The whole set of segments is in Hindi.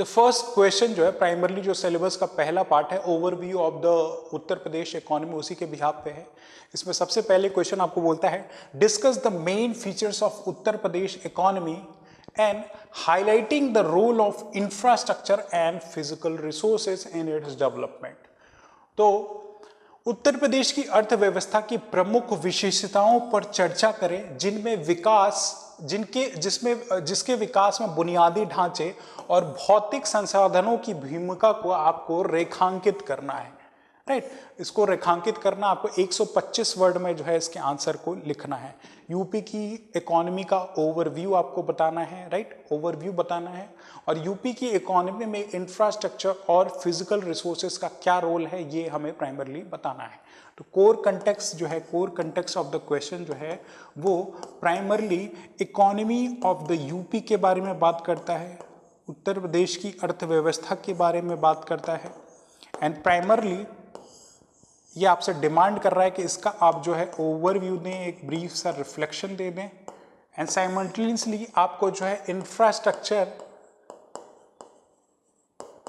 द फर्स्ट क्वेश्चन जो है प्राइमरली जो सिलेबस का पहला पार्ट है overview of the Uttar Pradesh economy, उसी के बिहाफ पे है। इसमें सबसे पहले क्वेश्चन आपको बोलता है discuss the main features of Uttar Pradesh economy and highlighting the role of infrastructure and physical resources in its development. तो उत्तर प्रदेश की अर्थव्यवस्था की प्रमुख विशेषताओं पर चर्चा करें जिसके विकास में बुनियादी ढांचे और भौतिक संसाधनों की भूमिका को आपको रेखांकित करना है। राइट, इसको रेखांकित करना आपको 125 वर्ड में जो है इसके आंसर को लिखना है। यूपी की इकोनॉमी का ओवरव्यू आपको बताना है। राइट, ओवरव्यू बताना है और यूपी की इकोनॉमी में इंफ्रास्ट्रक्चर और फिजिकल रिसोर्सेज का क्या रोल है ये हमें प्राइमरली बताना है। तो कोर कंटेक्स्ट जो है, core context of the question जो है वो primarily economy of the UP के बारे में बात करता है, उत्तर प्रदेश की अर्थव्यवस्था के बारे में बात करता है एंड प्राइमरली ये आपसे डिमांड कर रहा है कि इसका आप जो है ओवरव्यू दें, एक ब्रीफ सा रिफ्लेक्शन दे दें एंड साइमल्टेनियसली आपको जो है इंफ्रास्ट्रक्चर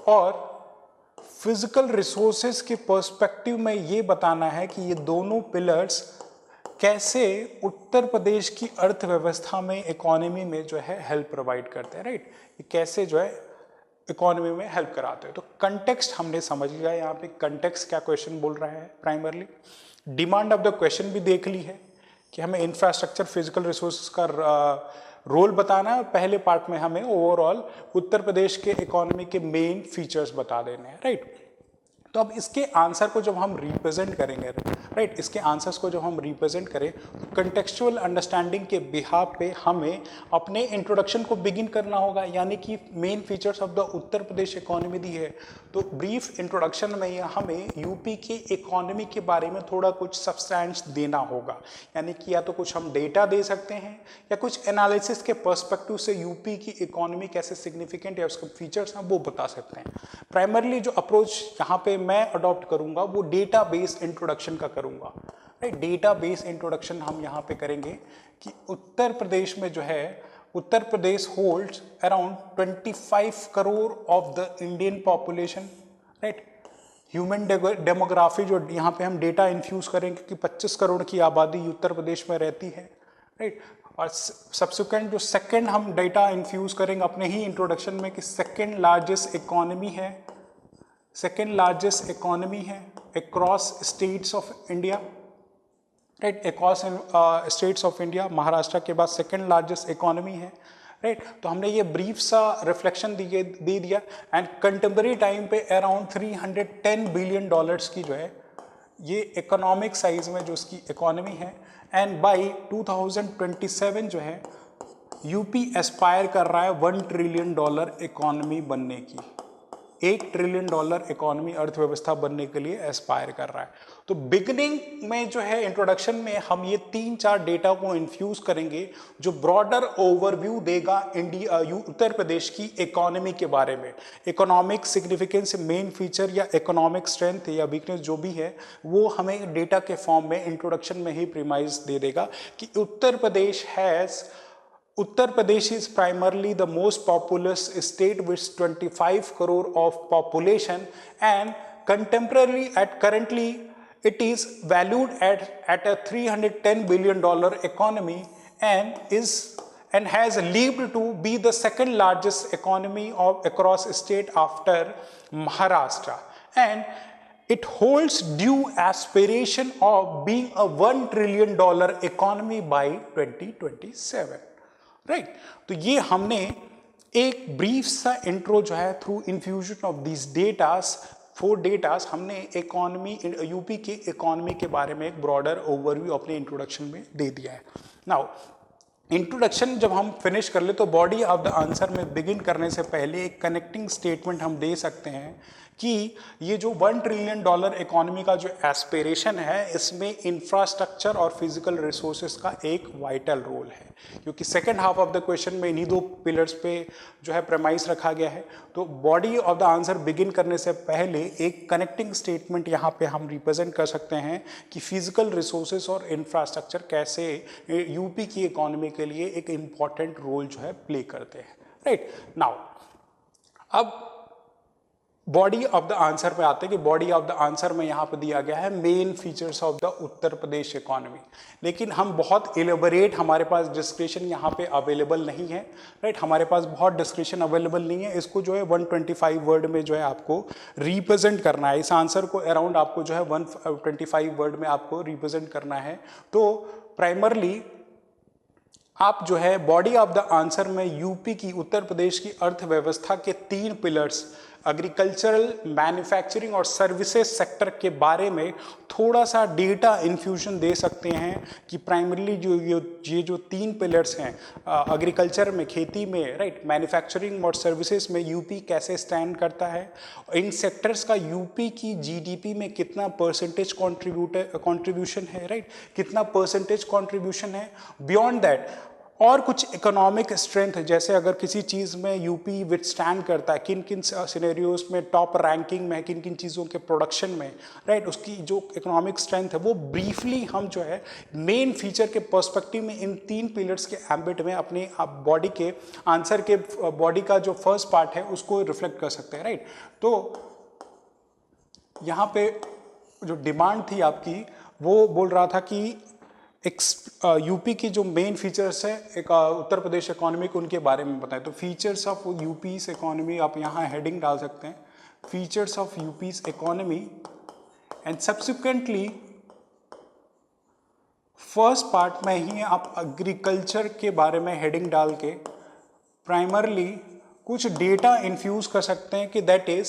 और फिजिकल रिसोर्सेज के पर्सपेक्टिव में ये बताना है कि ये दोनों पिलर्स कैसे उत्तर प्रदेश की अर्थव्यवस्था में, इकोनॉमी में जो है हेल्प प्रोवाइड करते हैं। राइट, ये कैसे जो है इकोनॉमी में हेल्प कराते हैं। तो कंटेक्स्ट हमने समझ लिया, यहाँ पे कंटेक्स्ट क्या क्वेश्चन बोल रहा है primarily. Demand of the question भी देख ली है कि हमें इंफ्रास्ट्रक्चर, फिजिकल रिसोर्सेज का रोल बताना है। पहले पार्ट में हमें ओवरऑल उत्तर प्रदेश के इकोनॉमी के मेन फीचर्स बता देने हैं। राइट, तो अब इसके आंसर को जब हम रिप्रेजेंट करेंगे, राइट, इसके आंसर्स को जब हम रिप्रेजेंट करें तो कंटेक्चुअल अंडरस्टैंडिंग के बिहाफ पे हमें अपने इंट्रोडक्शन को बिगिन करना होगा, यानी कि main features of the Uttar Pradesh economy दी है तो ब्रीफ इंट्रोडक्शन में हमें यूपी के इकोनॉमी के बारे में थोड़ा कुछ सब्सटेंस देना होगा, यानी कि या तो कुछ हम डेटा दे सकते हैं या कुछ एनालिसिस के पर्सपेक्टिव से यूपी की इकोनॉमी कैसे सिग्निफिकेंट या उसके फीचर्स हैं वो बता सकते हैं। प्राइमरली जो अप्रोच यहाँ पे मैं अडॉप्ट करूंगा वो डेटा बेस इंट्रोडक्शन का करूंगा। राइट, डेटा बेस इंट्रोडक्शन हम यहाँ पे करेंगे कि उत्तर प्रदेश में जो है, Uttar Pradesh holds around 25 crore of the Indian population. Right, human demography जो यहाँ पे हम डेटा इन्फ्यूज करेंगे कि 25 करोड़ की आबादी उत्तर प्रदेश में रहती है। राइट, और सब्सिक्वेंट जो सेकंड हम डेटा इन्फ्यूज करेंगे अपने ही इंट्रोडक्शन में कि सेकंड लार्जेस्ट इकोनॉमी है across states of India. Right, across states of India Maharashtra के बाद सेकंड लार्जेस्ट इकोनॉमी है। राइट, तो हमने ये ब्रीफ सा रिफ्लेक्शन दे दिया एंड कंटेम्पररी टाइम पे अराउंड 310 बिलियन डॉलर्स की जो है ये इकोनॉमिक साइज में जो उसकी इकोनॉमी है एंड बाई 2027 जो है यूपी एस्पायर कर रहा है $1 ट्रिलियन इकोनॉमी बनने की। $1 ट्रिलियन इकोनॉमी अर्थव्यवस्था बनने के लिए एस्पायर कर रहा है। तो बिगिनिंग में जो है इंट्रोडक्शन में हम ये 3-4 डेटा को इन्फ्यूज करेंगे जो ब्रॉडर ओवरव्यू देगा उत्तर प्रदेश की इकोनॉमी के बारे में। इकोनॉमिक सिग्निफिकेंस, मेन फीचर या इकोनॉमिक स्ट्रेंथ या वीकनेस जो भी है वो हमें डेटा के फॉर्म में इंट्रोडक्शन में ही प्रीमाइज दे देगा कि Uttar Pradesh is primarily the most populous state with 25 crore of population and currently it is valued at a $310 billion economy and has lived to be the second largest economy across state after Maharashtra, and it holds due aspiration of being a $1 trillion economy by 2027. Right, तो ये हमने एक ब्रीफ सा इंट्रो जो है through infusion of this datas, 4 datas हमने इकोनॉमी, यूपी के इकोनॉमी के बारे में एक ब्रॉडर ओवरव्यू अपने इंट्रोडक्शन में दे दिया है। नाउ इंट्रोडक्शन जब हम फिनिश कर ले तो बॉडी ऑफ द आंसर में बिगिन करने से पहले एक कनेक्टिंग स्टेटमेंट हम दे सकते हैं कि ये जो $1 ट्रिलियन इकोनॉमी का जो एस्पिरेशन है इसमें इंफ्रास्ट्रक्चर और फिजिकल रिसोर्सेज का एक वाइटल रोल है, क्योंकि second half of the question में इन्हीं 2 पिलर्स पे जो है प्रेमाइस रखा गया है। तो body of the answer begin करने से पहले एक कनेक्टिंग स्टेटमेंट यहाँ पे हम रिप्रेजेंट कर सकते हैं कि फिजिकल रिसोर्सेज और इंफ्रास्ट्रक्चर कैसे यूपी की इकोनॉमी के लिए एक इम्पॉर्टेंट रोल जो है प्ले करते हैं। राइट, नाउ अब बॉडी ऑफ द आंसर पे आते हैं कि बॉडी ऑफ द आंसर में यहाँ पे दिया गया है main features of the Uttar Pradesh economy, लेकिन हम बहुत एलेबोरेट, हमारे पास डिस्क्रिप्शन यहाँ पे अवेलेबल नहीं है, राइट, हमारे पास बहुत डिस्क्रिप्शन अवेलेबल नहीं है। इसको जो है 125 वर्ड में जो है आपको रिप्रेजेंट करना है, इस आंसर को अराउंड आपको जो है 125 वर्ड में आपको रिप्रेजेंट करना है। तो प्राइमरली आप जो है बॉडी ऑफ द आंसर में यूपी की, उत्तर प्रदेश की अर्थव्यवस्था के 3 पिलर्स एग्रीकल्चरल, मैन्युफैक्चरिंग और सर्विसेज सेक्टर के बारे में थोड़ा सा डेटा इन्फ्यूजन दे सकते हैं कि प्राइमरीली जो ये जो 3 पिलर्स हैं एग्रीकल्चर में, खेती में, राइट, मैन्युफैक्चरिंग और सर्विसेज में यूपी कैसे स्टैंड करता है, इन सेक्टर्स का यूपी की जीडीपी में कितना परसेंटेज कॉन्ट्रीब्यूशन है, राइट, कितना परसेंटेज कॉन्ट्रीब्यूशन है। बियॉन्ड दैट और कुछ इकोनॉमिक स्ट्रेंथ, जैसे अगर किसी चीज़ में यूपी विथस्टैंड करता है, किन किन सिनेरियोज में टॉप रैंकिंग में है, किन किन चीज़ों के प्रोडक्शन में, राइट, उसकी जो इकोनॉमिक स्ट्रेंथ है वो ब्रीफली हम जो है मेन फीचर के पर्सपेक्टिव में इन 3 पिलर्स के एम्बिट में अपने बॉडी के आंसर के बॉडी का जो फर्स्ट पार्ट है उसको रिफ्लेक्ट कर सकते हैं, राइट। तो यहाँ पे जो डिमांड थी आपकी वो बोल रहा था कि यूपी की जो मेन फीचर्स है एक उत्तर प्रदेश इकोनॉमी को, उनके बारे में बताएं। तो फीचर्स ऑफ यूपी's इकोनॉमी, आप यहाँ हेडिंग डाल सकते हैं, features of UP's economy, and subsequently first part में ही आप एग्रीकल्चर के बारे में हेडिंग डाल के प्राइमरली कुछ डेटा इन्फ्यूज कर सकते हैं कि दैट इज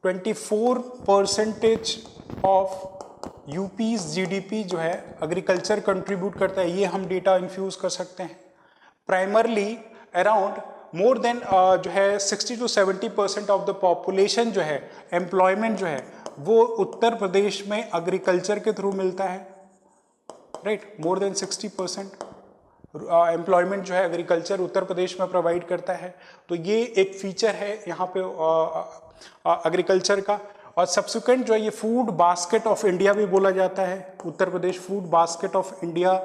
24% ऑफ यूपी's जीडीपी जो है एग्रीकल्चर कंट्रीब्यूट करता है, ये हम डेटा इन्फ्यूज कर सकते हैं। प्राइमरली अराउंड मोर देन जो है 60 to 70% ऑफ द पॉपुलेशन जो है, एम्प्लॉयमेंट जो है वो उत्तर प्रदेश में एग्रीकल्चर के थ्रू मिलता है, राइट, मोर देन 60% एम्प्लॉयमेंट जो है एग्रीकल्चर उत्तर प्रदेश में प्रोवाइड करता है। तो ये एक फीचर है यहाँ पे एग्रीकल्चर का। और सब्सिक्वेंट जो है ये फूड बास्केट ऑफ इंडिया भी बोला जाता है, Uttar Pradesh food basket of India,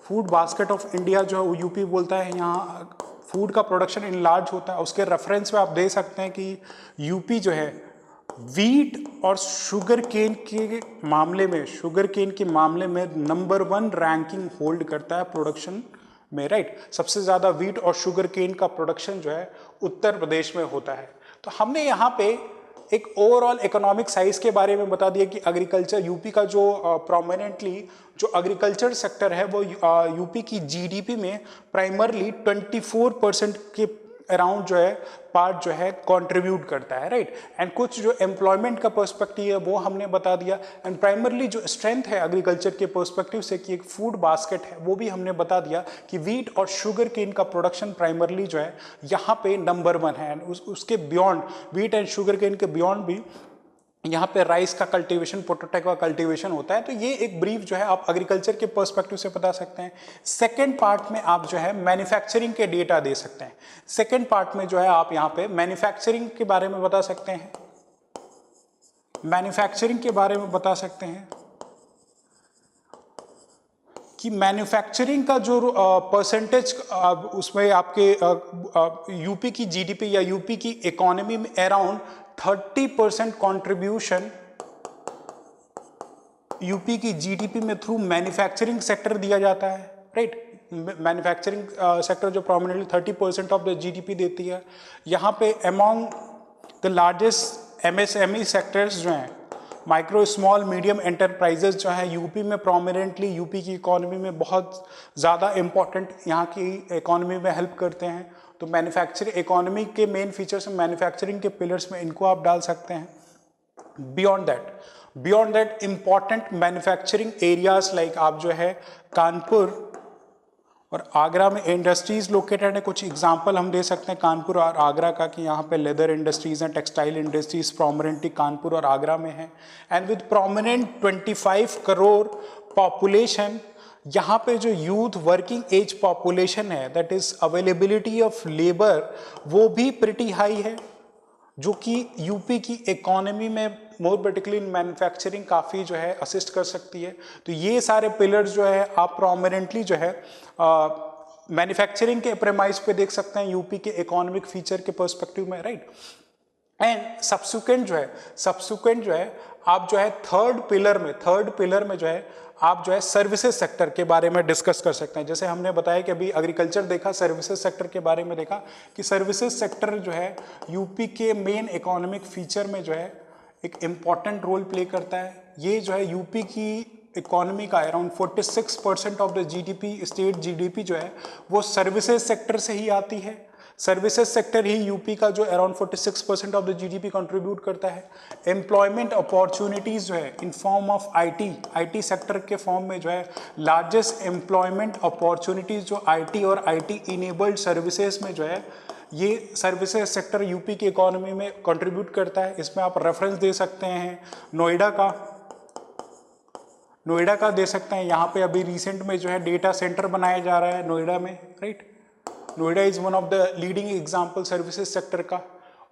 food basket of India जो है यूपी बोलता है। यहाँ फूड का प्रोडक्शन इन लार्ज होता है, उसके रेफरेंस में आप दे सकते हैं कि यूपी जो है वीट और शुगर केन के मामले में नंबर 1 रैंकिंग होल्ड करता है प्रोडक्शन में, राइट। सबसे ज़्यादा वीट और शुगर केन का प्रोडक्शन जो है उत्तर प्रदेश में होता है। तो हमने यहाँ पे एक ओवरऑल इकोनॉमिक साइज के बारे में बता दिया कि एग्रीकल्चर यूपी का जो प्रोमिनेंटली जो एग्रीकल्चर सेक्टर है वो यूपी की जीडीपी में प्राइमरली 24% के अराउंड जो है पार्ट जो है कंट्रीब्यूट करता है, राइट। एंड कुछ जो एम्प्लॉयमेंट का पर्सपेक्टिव है वो हमने बता दिया। एंड प्राइमरली जो स्ट्रेंथ है एग्रीकल्चर के पर्सपेक्टिव से कि एक फूड बास्केट है वो भी हमने बता दिया कि वीट और शुगर केन का प्रोडक्शन प्राइमरली जो है यहाँ पे नंबर 1 है। एंड उसके beyond wheat and sugar cane के बियॉन्ड भी यहाँ पे राइस का कल्टीवेशन, पोटैटो का कल्टीवेशन होता है। तो ये एक ब्रीफ जो है आप एग्रीकल्चर के पर्सपेक्टिव से बता सकते हैं। सेकंड पार्ट में आप जो है मैन्युफैक्चरिंग के डेटा दे सकते हैं। सेकंड पार्ट में जो है आप यहाँ पे मैन्युफैक्चरिंग के बारे में बता सकते हैं, मैन्युफैक्चरिंग के बारे में बता सकते हैं कि मैन्युफैक्चरिंग का जो परसेंटेज उसमें आपके यूपी की जीडीपी या यूपी की इकोनॉमी में अराउंड 30% कंट्रीब्यूशन यूपी की जीडीपी में थ्रू मैन्युफैक्चरिंग सेक्टर दिया जाता है, राइट। मैन्युफैक्चरिंग सेक्टर जो प्रोमिनेंटली 30% ऑफ द जीडीपी देती है। यहाँ पे among the largest MSME sectors जो हैं, माइक्रो स्मॉल मीडियम एंटरप्राइजेस जो है यूपी में प्रोमिनेंटली यूपी की इकोनॉमी में बहुत ज़्यादा इंपॉर्टेंट यहाँ की इकोनॉमी में हेल्प करते हैं। तो मैन्युफैक्चरिंग इकोनॉमी के मेन फीचर्स मैन्युफैक्चरिंग के पिलर्स में इनको आप डाल सकते हैं। Beyond that important manufacturing areas like आप जो है कानपुर और आगरा में इंडस्ट्रीज लोकेटेड है। कुछ एग्जांपल हम दे सकते हैं कानपुर और आगरा का कि यहाँ पे लेदर इंडस्ट्रीज हैं, टेक्सटाइल इंडस्ट्रीज प्रोमिनेंटली कानपुर और आगरा में है। And with prominent 25 crore population, यहाँ पे जो यूथ वर्किंग एज पॉपुलेशन है, that is availability of labour, वो भी प्रिटी हाई है, जो कि यूपी की इकोनॉमी में मोर पर्टिकुलरली इन मैन्युफैक्चरिंग काफ़ी जो है असिस्ट कर सकती है। तो ये सारे पिलर्स जो है आप प्रोमिनेंटली जो है मैन्युफैक्चरिंग के प्रेमाइस पे देख सकते हैं यूपी के इकोनॉमिक फीचर के पर्सपेक्टिव में, राइट। एंड सब्सिक्वेंट जो है आप जो है थर्ड पिलर में जो है आप जो है सर्विसेज सेक्टर के बारे में डिस्कस कर सकते हैं। जैसे हमने बताया कि अभी एग्रीकल्चर देखा, सर्विसेज सेक्टर के बारे में देखा कि सर्विसेज सेक्टर जो है यूपी के मेन इकोनॉमिक फीचर में जो है एक इम्पॉर्टेंट रोल प्ले करता है। ये जो है यूपी की इकोनॉमी का around 46% of the GDP, state GDP जो है वो सर्विसेज सेक्टर से ही आती है। सर्विसेज सेक्टर ही यूपी का जो around 46% of the GDP contribute करता है। एम्प्लॉयमेंट अपॉर्चुनिटीज जो है in form of IT sector के फॉर्म में जो है लार्जेस्ट एम्प्लॉयमेंट अपॉर्चुनिटीज जो आईटी और आईटी इनेबल्ड सर्विसेज में जो है ये सर्विसेज सेक्टर यूपी की इकोनॉमी में कंट्रीब्यूट करता है। इसमें आप रेफरेंस दे सकते हैं नोएडा का दे सकते हैं। यहाँ पे अभी रिसेंट में जो है डेटा सेंटर बनाया जा रहा है नोएडा में, right. Noida is one of the leading example services sector का।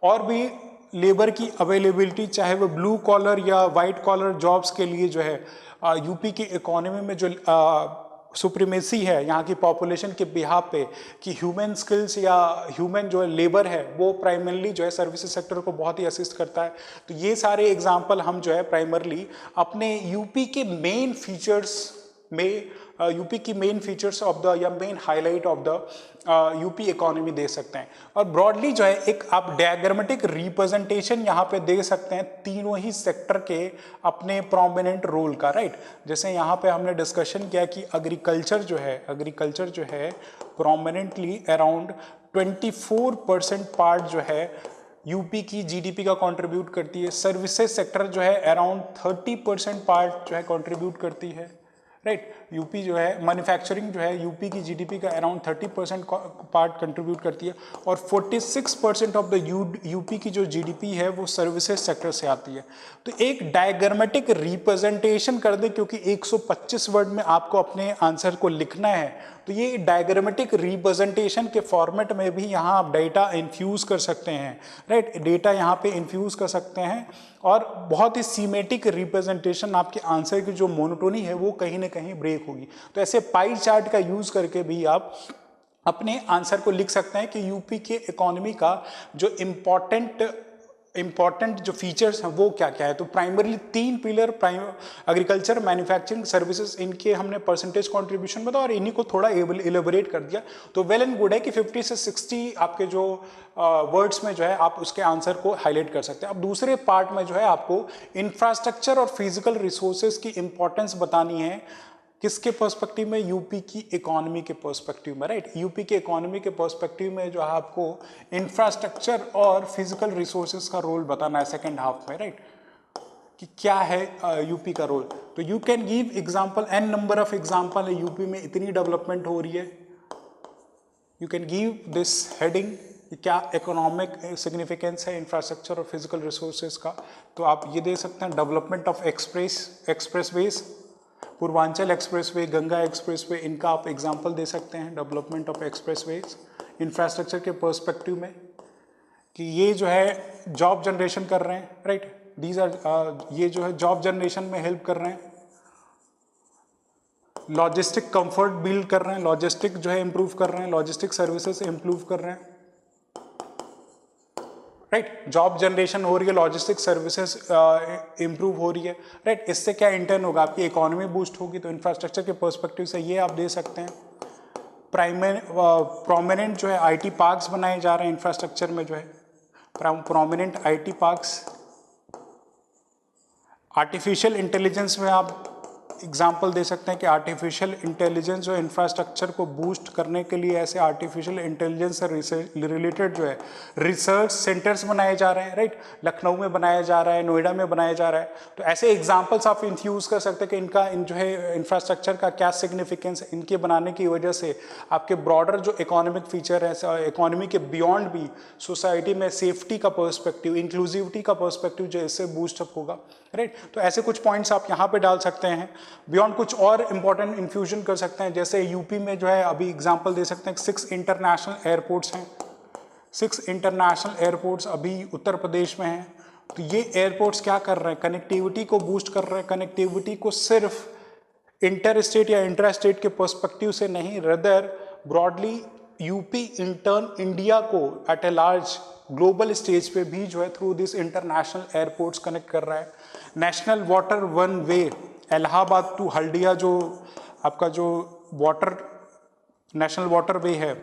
और भी लेबर की अवेलेबिलिटी, चाहे वो ब्लू कॉलर या वाइट कॉलर जॉब्स के लिए जो है यूपी की इकोनॉमी में जो सुप्रीमेसी है यहाँ की पॉपुलेशन के बिहाफ पे कि ह्यूमन स्किल्स या ह्यूमन जो लेबर है वो प्राइमरली जो है सर्विसेज सेक्टर को बहुत ही असिस्ट करता है। तो ये सारे एग्जांपल हम जो है प्राइमरली अपने यूपी के मेन फीचर्स में यूपी की मेन फीचर्स ऑफ द या main highlight of the UP economy they सकते हैं। और ब्रॉडली जो है एक आप डायग्रामेटिक रिप्रेजेंटेशन यहाँ पे दे सकते हैं तीनों ही सेक्टर के अपने प्रोमिनेंट रोल का, राइट। जैसे यहाँ पे हमने डिस्कशन किया कि एग्रीकल्चर जो है प्रोमिनेंटली अराउंड 24% पार्ट जो है यूपी की जीडीपी का कंट्रीब्यूट करती है। सर्विसेज सेक्टर जो है अराउंड 30% पार्ट जो है कंट्रीब्यूट करती है, राइट। यूपी जो है मैन्युफैक्चरिंग जो है यूपी की जीडीपी का अराउंड 30% पार्ट कंट्रीब्यूट करती है। और 46% ऑफ द यूपी की जो जीडीपी है वो सर्विसेज सेक्टर से आती है। तो एक डायग्रामेटिक रिप्रेजेंटेशन कर दे, क्योंकि 125 वर्ड में आपको अपने आंसर को लिखना है, तो ये डायग्रामेटिक रिप्रेजेंटेशन के फॉर्मेट में भी यहाँ आप डेटा इन्फ्यूज कर सकते हैं, राइट। डेटा यहाँ पे इन्फ्यूज कर सकते हैं और बहुत ही सीमेटिक रिप्रेजेंटेशन आपके आंसर की जो मोनोटोनी है वो कहीं ना कहीं ब्रेक होगी। तो ऐसे पाई चार्ट का यूज करके भी आप अपने आंसर को लिख सकते हैं कि यूपी के इकोनॉमी का जो इम्पॉर्टेंट जो फीचर्स हैं वो क्या क्या है। तो primarily 3 pillar agriculture, manufacturing, services, इनके हमने परसेंटेज कंट्रीब्यूशन बताया और इन्हीं को थोड़ा इलेबोरेट कर दिया। तो वेल एंड गुड है कि 50 से 60 आपके जो वर्ड्स में जो है आप उसके आंसर को हाईलाइट कर सकते हैं। अब दूसरे पार्ट में जो है आपको इंफ्रास्ट्रक्चर और फिजिकल रिसोर्सेज की इंपॉर्टेंस बतानी है। किसके पर्सपेक्टिव में? यूपी की इकोनॉमी के पर्सपेक्टिव में, राइट। यूपी के इकोनॉमी के पर्सपेक्टिव में जो है आपको इंफ्रास्ट्रक्चर और फिजिकल रिसोर्सेज का रोल बताना है सेकेंड हाफ में, राइट, कि क्या है यूपी का रोल। तो you can give example, an number of example है यूपी में इतनी डेवलपमेंट हो रही है। You can give this heading क्या इकोनॉमिक सिग्निफिकेंस है इंफ्रास्ट्रक्चर और फिजिकल रिसोर्सेज का। तो आप ये दे सकते हैं development of expressways, Purvanchal expressway, Ganga expressway, इनका आप एग्जांपल दे सकते हैं। डेवलपमेंट ऑफ एक्सप्रेसवेज इंफ्रास्ट्रक्चर के पर्सपेक्टिव में कि ये जो है जॉब जनरेशन कर रहे हैं, राइट। दीज आर ये जो है जॉब जनरेशन में हेल्प कर रहे हैं, लॉजिस्टिक कंफर्ट बिल्ड कर रहे हैं, लॉजिस्टिक जो है इंप्रूव कर रहे हैं, लॉजिस्टिक सर्विसेज इंप्रूव कर रहे हैं, राइट। जॉब जनरेशन हो रही है, लॉजिस्टिक सर्विसेज इंप्रूव हो रही है, राइट। इससे क्या इंटर्न होगा, आपकी इकोनॉमी बूस्ट होगी। तो इंफ्रास्ट्रक्चर के पर्सपेक्टिव से ये आप दे सकते हैं। प्रोमिनेंट जो है आईटी पार्क्स बनाए जा रहे हैं इंफ्रास्ट्रक्चर में, जो है prominent IT parks. Artificial intelligence में आप एग्जाम्पल दे सकते हैं कि आर्टिफिशियल इंटेलिजेंस जो इंफ्रास्ट्रक्चर को बूस्ट करने के लिए ऐसे आर्टिफिशियल इंटेलिजेंस से रिलेटेड जो है रिसर्च सेंटर्स बनाए जा रहे हैं, राइट। लखनऊ में बनाया जा रहा है, नोएडा में बनाया जा रहा है। तो ऐसे एग्जाम्पल्स आप इन्फ्यूज कर सकते हैं कि इनका जो है इंफ्रास्ट्रक्चर का क्या सिग्निफिकेंस है। इनके बनाने की वजह से आपके ब्रॉडर जो इकोनॉमिक फीचर है, इकोनॉमी के बियॉन्ड भी सोसाइटी में सेफ्टी का पर्सपेक्टिव, इंक्लूसिविटी का पर्सपेक्टिव जो इससे बूस्टअप होगा, राइट। तो ऐसे कुछ पॉइंट्स आप यहाँ पे डाल सकते हैं। बियॉन्ड कुछ और इंपॉर्टेंट इन्फ्यूजन कर सकते हैं, जैसे यूपी में जो है अभी एग्जांपल दे सकते हैं 6 इंटरनेशनल एयरपोर्ट्स हैं। 6 इंटरनेशनल एयरपोर्ट्स अभी उत्तर प्रदेश में हैं। तो ये एयरपोर्ट्स क्या कर रहे हैं? कनेक्टिविटी को बूस्ट कर रहे हैं। कनेक्टिविटी को सिर्फ इंटर स्टेट या इंट्रा स्टेट के पर्सपेक्टिव से नहीं, rather broadly UP in turn India को at a large global stage पे भी जो है through this international airports connect कर रहा है। National water one way Allahabad to Haldia जो आपका जो वाटर नेशनल वाटर वे है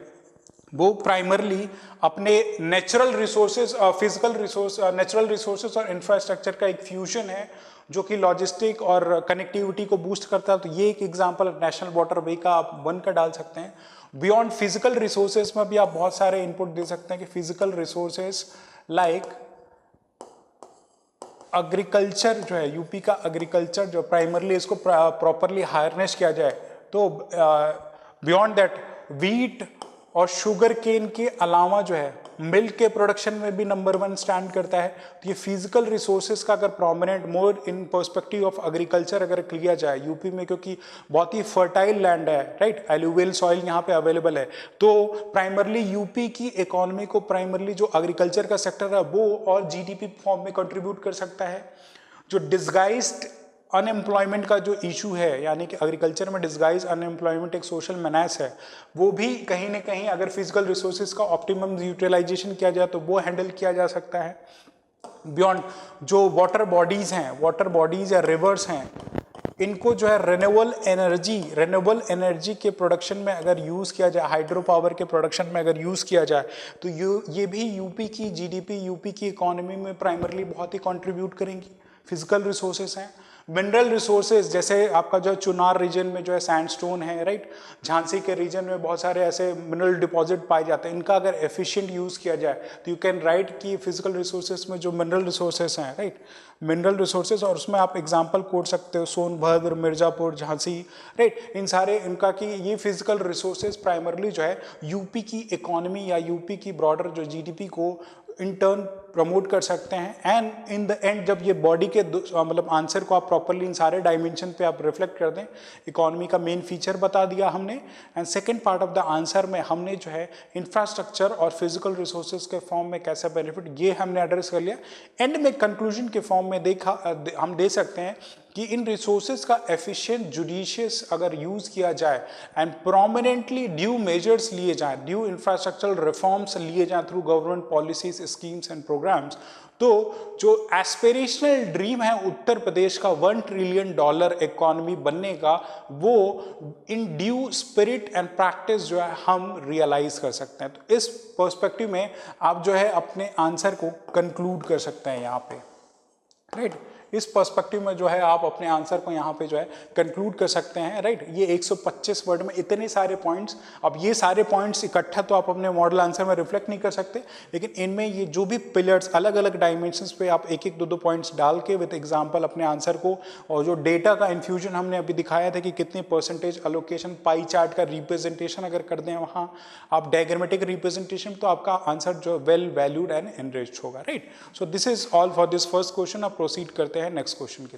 वो प्राइमरली अपने natural resources physical resource natural resources और इंफ्रास्ट्रक्चर का एक फ्यूजन है जो कि लॉजिस्टिक और कनेक्टिविटी को बूस्ट करता है। तो ये एक एग्जांपल नेशनल वाटर वे का आप वन का डाल सकते हैं। बियॉन्ड फिजिकल रिसोर्सेज में भी आप बहुत सारे इनपुट दे सकते हैं कि फिजिकल रिसोर्सेज लाइक एग्रीकल्चर जो है, यूपी का एग्रीकल्चर जो प्राइमरली इसको प्रॉपरली हार्नेस किया जाए तो बियॉन्ड दैट व्हीट और शुगर केन के अलावा जो है मिल्क के प्रोडक्शन में भी नंबर 1 स्टैंड करता है। तो ये फिजिकल रिसोर्सेज का अगर prominent more in perspective of agriculture अगर लिया जाए यूपी में, क्योंकि बहुत ही फर्टाइल लैंड है, राइट, एलुवियल सॉइल यहाँ पे अवेलेबल है, तो प्राइमरली यूपी की इकोनॉमी को प्राइमरली जो एग्रीकल्चर का सेक्टर है वो और जीडीपी फॉर्म में कंट्रीब्यूट कर सकता है। जो डिस्गाइज्ड अनएम्प्लॉयमेंट का जो इशू है, यानी कि एग्रीकल्चर में डिस्गाइज अनएम्प्लॉयमेंट एक सोशल मेनास है, वो भी कहीं ना कहीं अगर फिजिकल रिसोर्सेज का ऑप्टिमम यूटिलाइजेशन किया जाए तो वो हैंडल किया जा सकता है। बियॉन्ड जो वाटर बॉडीज हैं, वाटर बॉडीज या रिवर्स हैं, इनको जो है रेन्यूएबल एनर्जी के प्रोडक्शन में अगर यूज़ किया जाए, हाइड्रो पावर के प्रोडक्शन में अगर यूज़ किया जाए तो ये भी यूपी की जीडीपी, यूपी की इकोनॉमी में प्राइमरली बहुत ही कंट्रीब्यूट करेंगी। फिजिकल रिसोर्सेज हैं। मिनरल रिसोर्सेज जैसे आपका जो चुनार रीजन में जो है सैंडस्टोन है, राइट, झांसी के रीजन में बहुत सारे ऐसे मिनरल डिपॉजिट पाए जाते हैं, इनका अगर एफिशिएंट यूज़ किया जाए तो यू कैन राइट कि फिजिकल रिसोर्सेज में जो मिनरल रिसोर्सेज हैं, राइट, मिनरल रिसोर्सेज, और उसमें आप एग्जांपल कोट सकते हो सोनभद्र, मिर्ज़ापुर, झांसी, राइट, इन सारे इनका कि ये फिजिकल रिसोर्सेज प्राइमरली जो है यूपी की इकोनॉमी या यूपी की ब्रॉडर जो जीडीपी को इन टर्न प्रमोट कर सकते हैं। एंड इन द एंड जब ये बॉडी के मतलब आंसर को आप प्रॉपरली इन सारे डायमेंशन पे आप रिफ्लेक्ट कर दें, इकोनॉमी का मेन फीचर बता दिया हमने, and second part of the answer में हमने जो है इंफ्रास्ट्रक्चर और फिजिकल रिसोर्सेज के फॉर्म में कैसा बेनिफिट, ये हमने एड्रेस कर लिया। एंड में कंक्लूजन के फॉर्म में हम दे सकते हैं कि इन रिसोर्सेज का एफिशिएंट जुडिशियस अगर यूज़ किया जाए एंड प्रोमिनेंटली ड्यू मेजर्स लिए जाएं, ड्यू इंफ्रास्ट्रक्चरल रिफॉर्म्स लिए जाएं through government policies, schemes and programs, तो जो एस्पिरेशनल ड्रीम है उत्तर प्रदेश का $1 ट्रिलियन इकोनॉमी बनने का, वो in due spirit and practice जो है हम रियलाइज कर सकते हैं। तो इस पर्सपेक्टिव में आप जो है अपने आंसर को कंक्लूड कर सकते हैं यहाँ पे, राइट। इस पर्सपेक्टिव में जो है आप अपने आंसर को यहाँ पे जो है कंक्लूड कर सकते हैं, राइट। ये 125 वर्ड में इतने सारे पॉइंट्स, अब ये सारे पॉइंट्स इकट्ठा तो आप अपने मॉडल आंसर में रिफ्लेक्ट नहीं कर सकते, लेकिन इनमें ये जो भी पिलर्स अलग अलग डायमेंशंस पे आप एक एक दो पॉइंट्स डाल के विद एग्जांपल अपने आंसर को, और जो डेटा का इन्फ्यूजन हमने अभी दिखाया था कि कितने परसेंटेज अलोकेशन, पाई चार्ट का रिप्रेजेंटेशन अगर कर दें वहाँ आप डायग्रामेटिक रिप्रेजेंटेशन, तो आपका आंसर जो वेल वैल्यूड एंड एनरिच्ड होगा, right. So this is all for this first question. आप प्रोसीड करते हैं नेक्स्ट क्वेश्चन की तरफ।